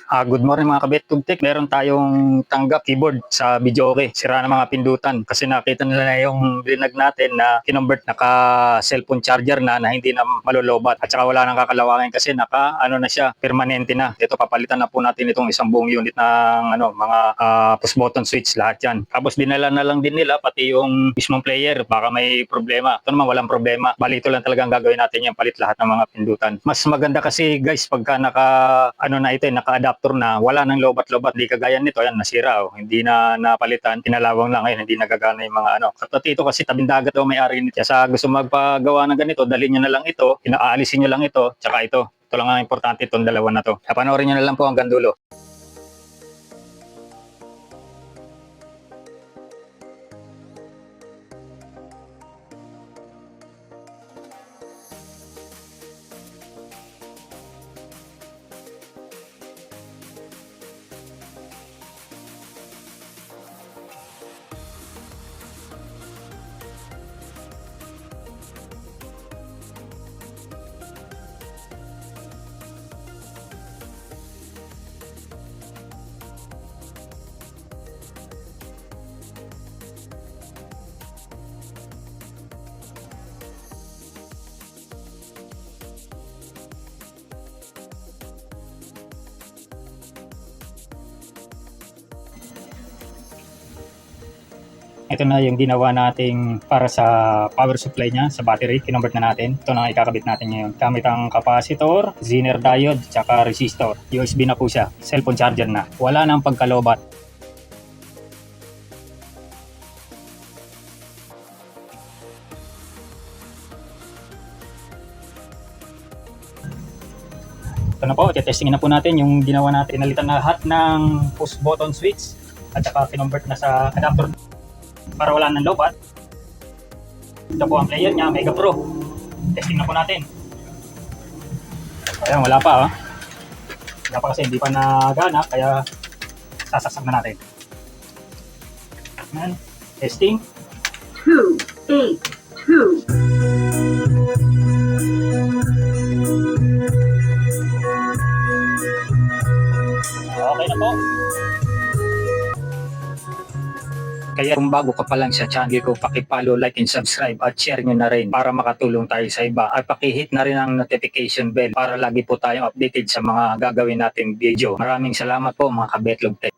Good morning mga kabet-tugtik. Meron tayong tanggap keyboard sa video okay. Sira na mga pindutan kasi nakita nila na yung linag natin na kinonvert naka cellphone charger na hindi na malolobat at saka wala nang kakalawangin kasi naka na siya, permanente na. Ito papalitan na po natin itong isang buong unit ng mga push button switch lahat yan. Tapos dinala na lang din nila pati yung mismong player, baka may problema. Ito naman walang problema. Bali ito lang talagang gagawin natin yung palit lahat ng mga pindutan. Mas maganda kasi guys pagka naka-adapter na wala nang lobat-lobat, di kagaya nito, ayan nasira hindi na napalitan, tinalawang lang ngayon, hindi nagagana yung mga Katulad ito kasi tabing dagat may-ari nito. Kaya sa gusto magpagawa ng ganito, dalhin niyo na lang ito, inaalisin niyo lang ito, tsaka ito. Ito lang ang importante itong dalawa na to. Panoorin niyo na lang po hanggang dulo. Ito na yung ginawa nating para sa power supply niya, sa battery, kinonvert na natin. Ito na ikakabit natin ngayon. Gamit ang capacitor, Zener diode, tsaka resistor. USB na po siya, cellphone charger na. Wala nang pagkalobat. Ito na po, testingin na po natin yung ginawa natin. Nalitan na lahat ng push button switch at saka kinonvert na sa adapter para wala nang lobat. Ito po ang player niya, Mega Pro. Testing na po natin. Ayan, wala pa Wala pa kasi hindi pa nagana, kaya sasaksak na natin. Ayan, testing. 282. Okay na po. Kaya kung bago ka pa lang sa channel ko, paki-follow, like, and subscribe at share nyo na rin para makatulong tayo sa iba. At paki-hit na rin ang notification bell para lagi po tayong updated sa mga gagawin nating video. Maraming salamat po mga kabetlog tech.